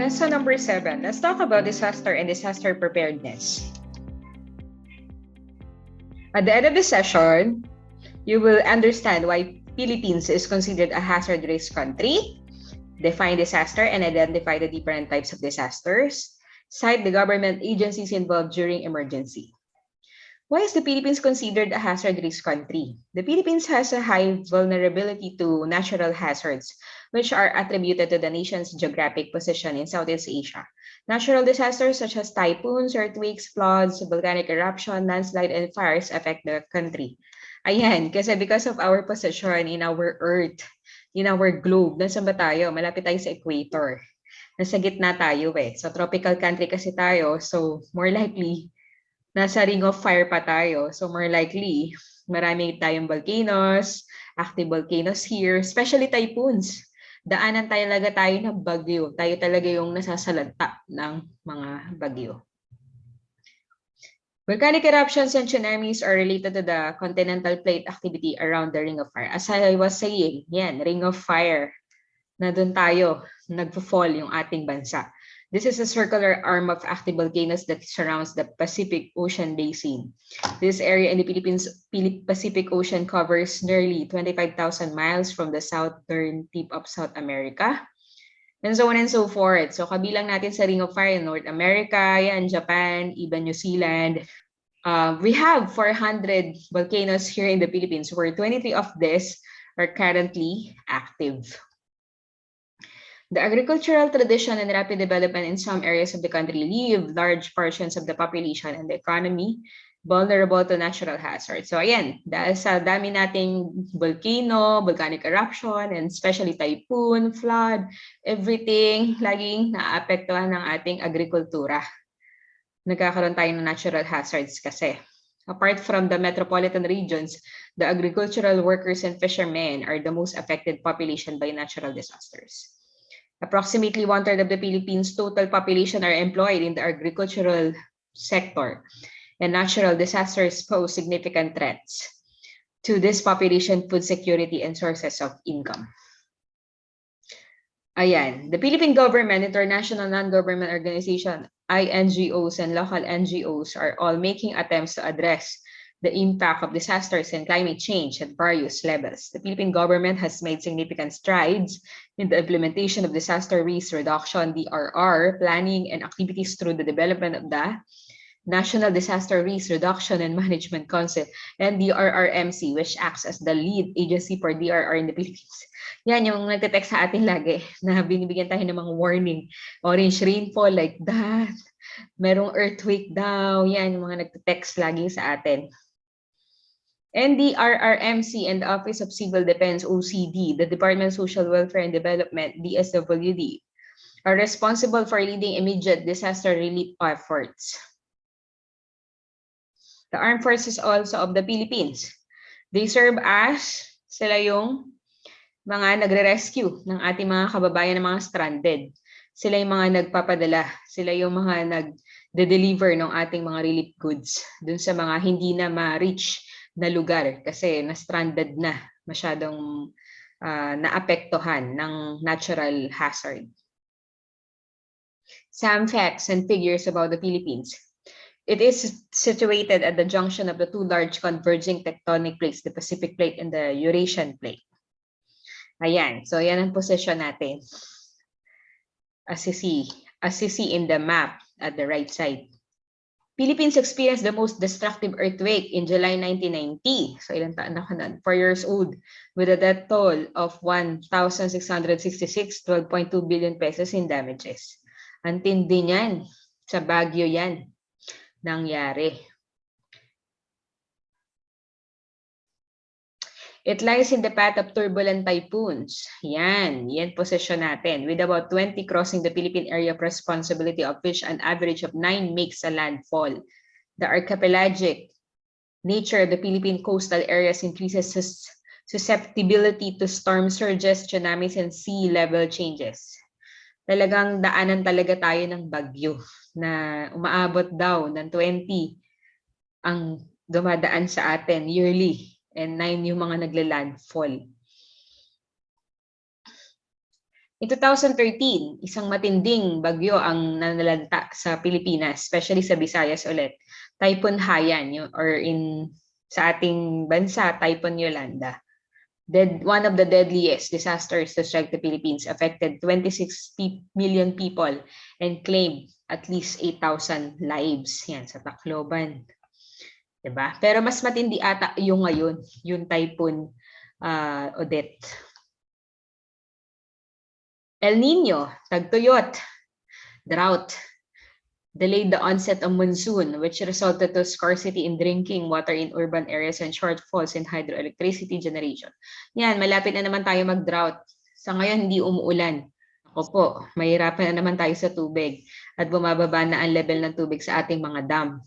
Lesson number 7. Let's talk about disaster and disaster preparedness. At the end of the session, you will understand why Philippines is considered a hazard risk country, define disaster and identify the different types of disasters, cite the government agencies involved during emergency. Why is the Philippines considered a hazard risk country? The Philippines has a high vulnerability to natural hazards, which are attributed to the nation's geographic position in Southeast Asia. Natural disasters such as typhoons, earthquakes, floods, volcanic eruption, landslide, and fires affect the country. Ayan, kasi because of our position in our Earth, in our globe, nasa ba tayo? Malapit tayo sa equator. Nasa gitna tayo eh. So tropical country kasi tayo, so more likely, nasa ring of fire pa tayo. So more likely, marami tayong volcanoes, active volcanoes here, especially typhoons. Daanan talaga tayo ng bagyo. Tayo talaga yung nasasalanta ng mga bagyo. Volcanic eruptions and tsunamis are related to the continental plate activity around the ring of fire. As I was saying, yan, ring of fire. Na doon tayo, nagpo-fall yung ating bansa. This is a circular arm of active volcanoes that surrounds the Pacific Ocean basin. This area in the Pacific Ocean covers nearly 25,000 miles from the southern tip of South America, and so on and so forth. So kabilang natin sa Ring of Fire in North America, yan, Japan, even New Zealand. We have 400 volcanoes here in the Philippines, where 23 of these are currently active. The agricultural tradition and rapid development in some areas of the country leave large portions of the population and the economy vulnerable to natural hazards. So ayan, dahil sa dami nating volcano, volcanic eruption, and especially typhoon, flood, everything laging naapektuhan ng ating agrikultura. Nagkakaroon tayo ng natural hazards kasi. Apart from the metropolitan regions, the agricultural workers and fishermen are the most affected population by natural disasters. Approximately 1/3 of the Philippines' total population are employed in the agricultural sector, and natural disasters pose significant threats to this population, food security, and sources of income. Ayan, the Philippine government, international non-government organization, INGOs, and local NGOs are all making attempts to address the impact of disasters and climate change at various levels. The Philippine government has made significant strides in the implementation of disaster risk reduction, DRR, planning and activities through the development of the National Disaster Risk Reduction and Management Council and DRRMC, which acts as the lead agency for DRR in the Philippines. Yan yung nagte-text sa atin lagi na binibigyan tayo ng mga warning. Orange rainfall like that. Merong earthquake daw. Yan yung mga nagte-text lagi sa atin. NDRRMC and the Office of Civil Defense, OCD, the Department of Social Welfare and Development, DSWD, are responsible for leading immediate disaster relief efforts. The Armed Forces also of the Philippines, they serve as sila yung mga nagre-rescue ng ating mga kababayan na mga stranded. Sila yung mga nagpapadala, sila yung mga nagde-deliver ng ating mga relief goods dun sa mga hindi na ma-reach na lugar kasi na-stranded na, masyadong naapektuhan ng natural hazard. Some facts and figures about the Philippines. It is situated at the junction of the two large converging tectonic plates, the Pacific Plate and the Eurasian Plate. Ayan, so yan ang position natin. As you see in the map at the right side. Philippines experienced the most destructive earthquake in July 1990. So ilang taon ako nun? 4 years old. With a death toll of 1,666, 12.2 billion pesos in damages. Ang tindi niyan. Sa Baguio yan nangyari. It lies in the path of turbulent typhoons. Yan position natin. With about 20 crossing the Philippine area of responsibility, of which an average of 9 makes a landfall. The archipelagic nature of the Philippine coastal areas increases susceptibility to storm surges, tsunamis, and sea level changes. Talagang daanan talaga tayo ng bagyo na umaabot daw ng 20 ang dumadaan sa atin yearly. And 9 yung mga nagla-landfall. In 2013, isang matinding bagyo ang nanalanta sa Pilipinas, especially sa Visayas ulit. Typhoon Haiyan, or sa ating bansa, Typhoon Yolanda. One of the deadliest disasters to strike the Philippines, affected 26 million people and claimed at least 8,000 lives. Yan, sa Tacloban. Diba? Pero mas matindi ata yung ngayon, yung Typhoon Odette. El Nino, tagtuyot, drought, delayed the onset of monsoon, which resulted to scarcity in drinking water in urban areas and shortfalls in hydroelectricity generation. Yan, malapit na naman tayo mag-drought. Sa ngayon, hindi umuulan. Ako po, mahirapan na naman tayo sa tubig at bumababa na ang level ng tubig sa ating mga dam.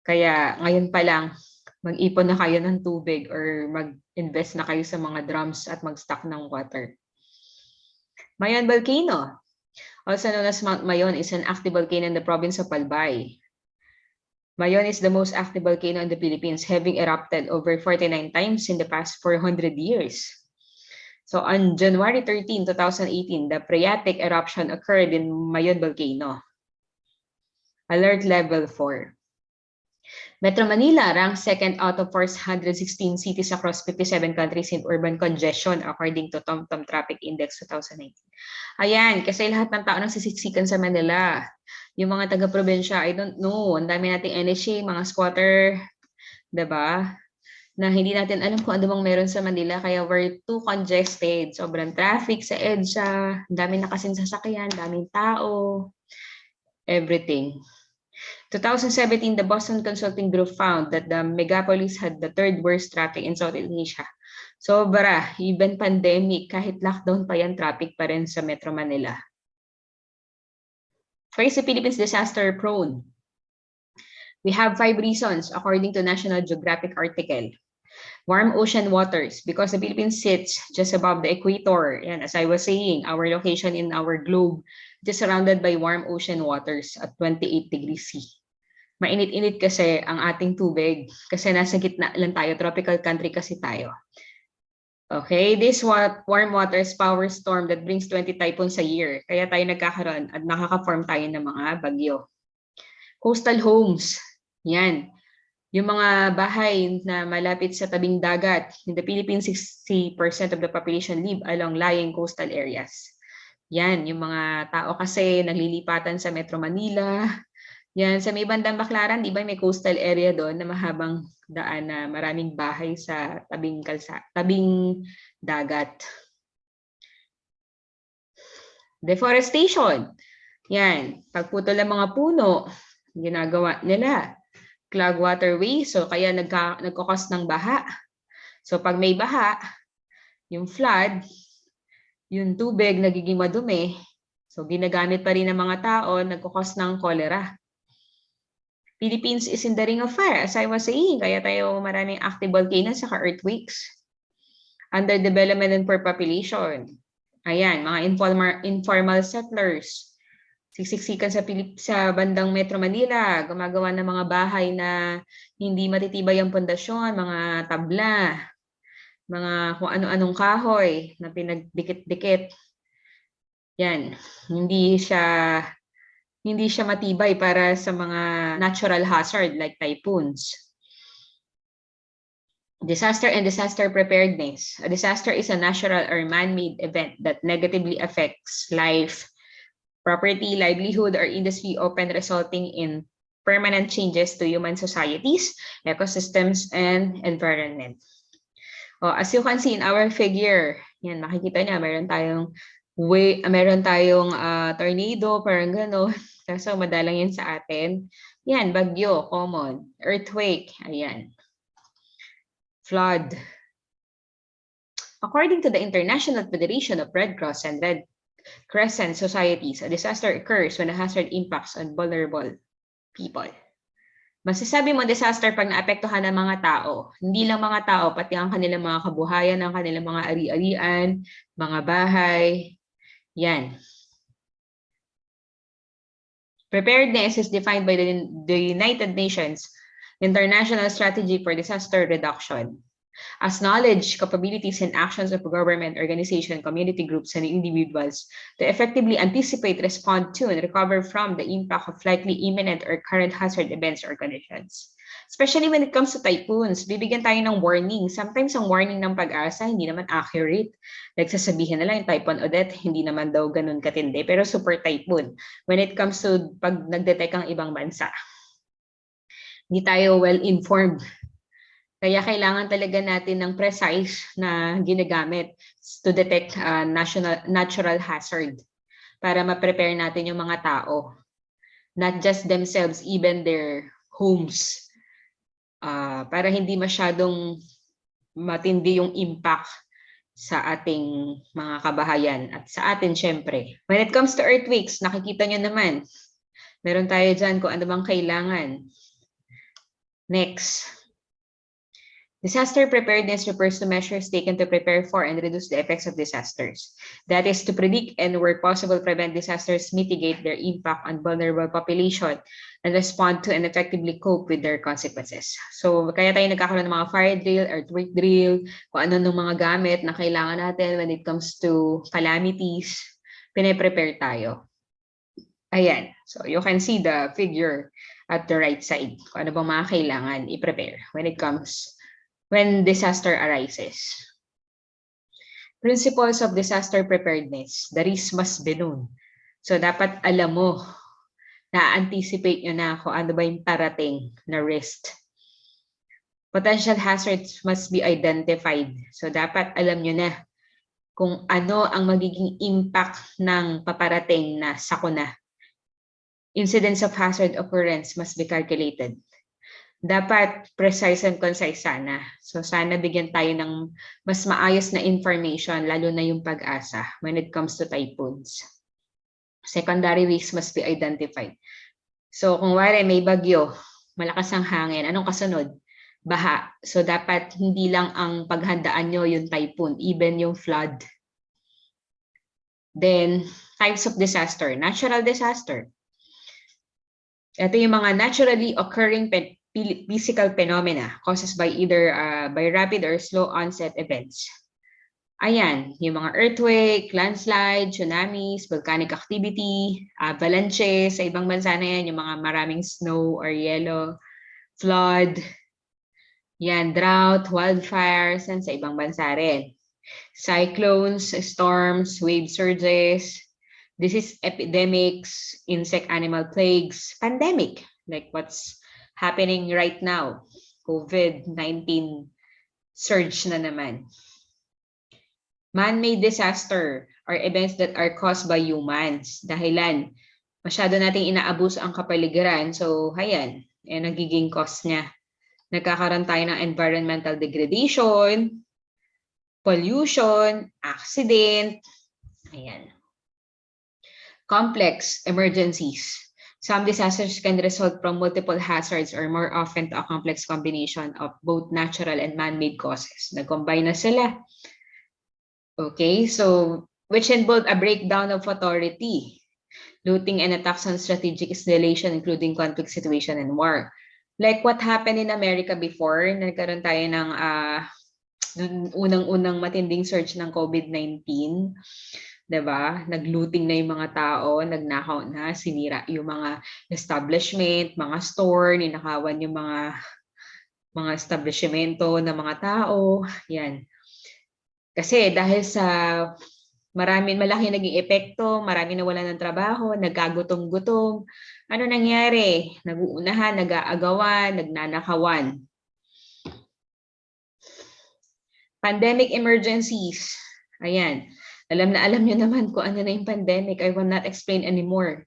Kaya ngayon pa lang, mag-ipon na kayo ng tubig or mag-invest na kayo sa mga drums at mag-stock ng water. Mayon Volcano, also known as Mount Mayon, is an active volcano in the province of Albay. Mayon is the most active volcano in the Philippines, having erupted over 49 times in the past 400 years. So on January 13, 2018, the phreatic eruption occurred in Mayon Volcano. Alert level 4. Metro Manila ranks second out of 416 cities across 57 countries in urban congestion according to TomTom Traffic Index 2019. Ayan, kasi lahat ng tao nagsisiksikan sa Manila. Yung mga taga-probinsya, I don't know, ang dami nating energy, mga squatter, diba? Na hindi natin alam kung ano bang meron sa Manila, kaya we're too congested. Sobrang traffic sa EDSA, dami na kasing sasakyan, daming tao, everything. 2017, the Boston Consulting Group found that the megapolis had the third worst traffic in Southeast Asia. Sobra, even pandemic, kahit lockdown pa yan, traffic pa rin sa Metro Manila. Why is the Philippines disaster prone? We have 5 reasons according to National Geographic article. Warm ocean waters, because the Philippines sits just above the equator. And as I was saying, our location in our globe is surrounded by warm ocean waters at 28 degrees C. Mainit-init kasi ang ating tubig kasi nasa gitna lang tayo, tropical country kasi tayo. Okay, this warm waters power storm that brings 20 typhoons a year. Kaya tayo nagkakaroon at nakaka-form tayo ng mga bagyo. Coastal homes, yan. Yung mga bahay na malapit sa tabing dagat. In the Philippines, 60% of the population live along lying coastal areas. Yan, yung mga tao kasi naglilipatan sa Metro Manila. Yan, sa may bandang Baclaran, di ba may coastal area doon na mahabang daan na maraming bahay sa tabing dagat. Deforestation. Yan, pagputol ng mga puno, ginagawa nila. Clog waterway, so kaya nagkakos ng baha. So pag may baha, yung flood, yung tubig nagiging madumi, so ginagamit pa rin ng mga tao, nagkakos ng cholera. Philippines is in the ring of fire, as I was saying, kaya tayo maraming active volcanoes saka earthquakes. Underdevelopment and poor population. Ayan, mga informal settlers. Siksikan sa bandang Metro Manila, gumagawa ng mga bahay na hindi matitibay ang pundasyon, mga tabla, mga kung ano-anong kahoy na pinagdikit-dikit. Yan, hindi siya matibay para sa mga natural hazard like typhoons. Disaster and disaster preparedness. A disaster is a natural or man-made event that negatively affects life, property, livelihood, or industry, often resulting in permanent changes to human societies, ecosystems, and environment. As you can see in our figure, yan, makikita niya, meron tayong tornado, parang gano'n. Kaso madalang yan sa atin. Yan, bagyo, common. Earthquake, ayan. Flood. According to the International Federation of Red Cross and Red Crescent Societies, a disaster occurs when a hazard impacts on vulnerable people. Masasabi mo disaster pag naapektuhan ng mga tao. Hindi lang mga tao, pati ang kanilang mga kabuhayan, ang kanilang mga ari-arian, mga bahay. Yan. Preparedness is defined by the United Nations International Strategy for Disaster Reduction. as knowledge, capabilities, and actions of government, organization, community groups, and individuals to effectively anticipate, respond to, and recover from the impact of likely imminent or current hazard events or conditions. Especially when it comes to typhoons, bibigyan tayo ng warning. Sometimes ang warning ng pag-asa hindi naman accurate. Like sasabihin nila yung Typhoon Odette, hindi naman daw ganun katindi, pero super typhoon. When it comes to pag nagdetect ang ibang bansa, hindi tayo well-informed. Kaya kailangan talaga natin ng precise na ginagamit to detect natural hazard para ma-prepare natin yung mga tao. Not just themselves, even their homes. Para hindi masyadong matindi yung impact sa ating mga kabahayan at sa atin syempre. When it comes to earthquakes, nakikita nyo naman, meron tayo dyan kung ano bang kailangan. Next. Disaster preparedness refers to measures taken to prepare for and reduce the effects of disasters. That is to predict and where possible prevent disasters, mitigate their impact on vulnerable population, and respond to and effectively cope with their consequences. So kaya tayo nagkakaroon ng mga fire drill, earthquake drill, kung ano ng mga gamit na kailangan natin when it comes to calamities, pine-prepare tayo. Ayan, so you can see the figure at the right side, kung ano bang mga kailangan i-prepare when disaster arises. Principles of disaster preparedness. The risk must be known. So dapat alam mo, na-anticipate nyo na kung ano ba yung parating na risk. Potential hazards must be identified. So dapat alam nyo na kung ano ang magiging impact ng paparating na sakuna. Incidents of hazard occurrence must be calculated. Dapat precise and concise sana. So sana bigyan tayo ng mas maayos na information, lalo na yung pag-asa when it comes to typhoons. Secondary risks must be identified. So kung wari may bagyo, malakas ang hangin, anong kasunod? Baha. So dapat hindi lang ang paghandaan nyo yung typhoon, even yung flood. Then, types of disaster. Natural disaster. Ito yung mga naturally occurring physical phenomena caused by either by rapid or slow onset events. Ayan, yung mga earthquake, landslide, tsunamis, volcanic activity, avalanche, sa ibang bansa na yan, yung mga maraming snow or yellow, flood, yan, drought, wildfires, yan sa ibang bansa rin. Cyclones, storms, wave surges, disease epidemics, insect animal plagues, pandemic, like what's happening right now, COVID-19 surge na naman. Man-made disaster are events that are caused by humans. Dahilan, masyado nating inaabuso ang kapaligiran. So, ayan, nagiging cause niya. Nagkakaroon tayo ng environmental degradation, pollution, accident, ayan. Complex emergencies. Some disasters can result from multiple hazards or more often to a complex combination of both natural and man-made causes. Nag-combine na sila. Okay, so which involved a breakdown of authority, looting and attacks on strategic installation, including conflict situation and war. Like what happened in America before, nagkaroon tayo ng unang-unang matinding surge ng COVID-19. Diba? Naglooting na yung mga tao, nagnakaw na, sinira yung mga establishment, mga store, ninakawan yung mga establishmento ng mga tao. Yan. Kasi dahil sa malaki naging epekto, marami nawalan ng trabaho, nagkagutom-gutom. Ano nangyari? Naguunahan, nag-aagawan, nagnanakawan. Pandemic emergencies. Ayan. Alam nyo naman kung ano na yung pandemic. I will not explain anymore.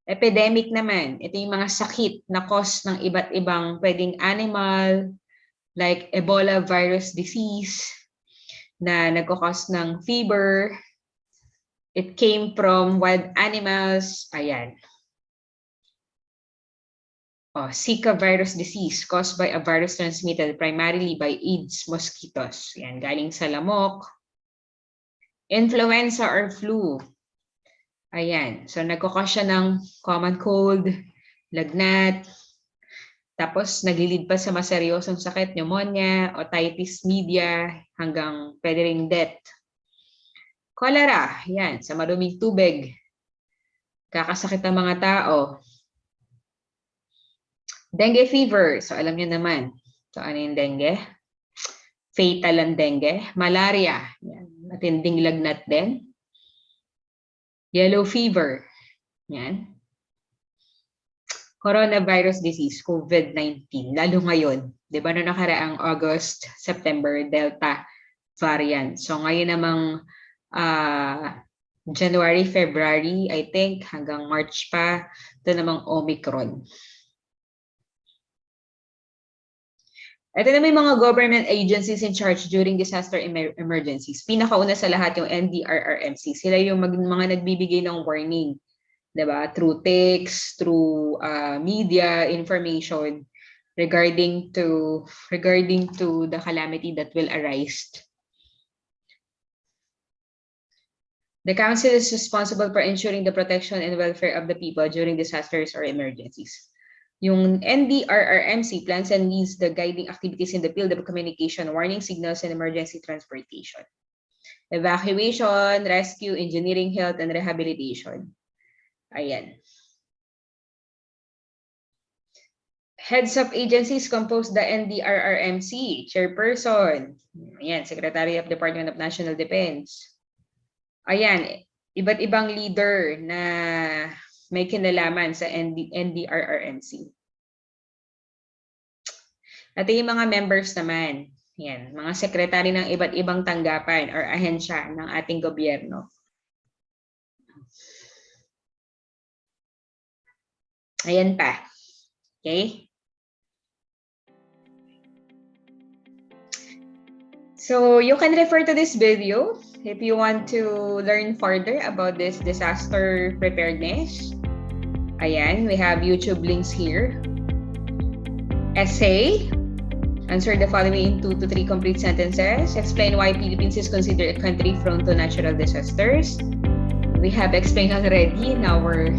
Epidemic naman. Ito yung mga sakit na cause ng iba't ibang pwedeng animal, like Ebola virus disease, na nagkakos ng fever. It came from wild animals. Ayan. Zika virus disease caused by a virus transmitted primarily by Aedes mosquitoes. Yan, galing sa lamok. Influenza or flu. Ayan, so nagkakos siya ng common cold, lagnat, Tapos naglilid pa sa mas seryosong sakit, pneumonia, otitis media, hanggang pwede ring death. Cholera, yan, sa maruming tubig. Kakasakit ng mga tao. Dengue fever, so alam niyo naman. So ano yung dengue? Fatal ang dengue. Malaria, yan, matinding lagnat din. Yellow fever, yan. Coronavirus disease, COVID-19, lalo ngayon. Di ba no nakaraang August, September, Delta variant. So ngayon namang January, February, I think, hanggang March pa, ito namang Omicron. Ito na may mga government agencies in charge during disaster emergencies. Pinakauna sa lahat yung NDRRMC. Sila yung mga nagbibigay ng warning. Diba? Through text, through media information regarding to the calamity that will arise. The council is responsible for ensuring the protection and welfare of the people during disasters or emergencies. Yung NDRRMC plans and leads the guiding activities in the field of communication, warning signals, and emergency transportation. Evacuation, rescue, engineering, health, and rehabilitation. Ayan. Heads of agencies compose the NDRRMC, chairperson. Ayan, Secretary of Department of National Defense. Ayan, iba't ibang leader na may kinalaman sa NDRRMC. At yung mga members naman, yan, mga sekretary ng iba't ibang tanggapan or ahensya ng ating gobyerno. Ayan pa. Okay? So you can refer to this video if you want to learn further about this disaster preparedness. Ayan, we have YouTube links here. Essay. Answer the following in 2 to 3 complete sentences. Explain why Philippines is considered a country prone to natural disasters. We have explained already in our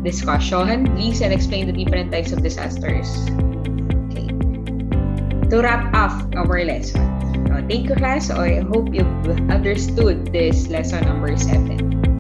discussion. Please and explain the different types of disasters. Okay. To wrap up our lesson. Thank you, class. I hope you've understood this lesson number 7.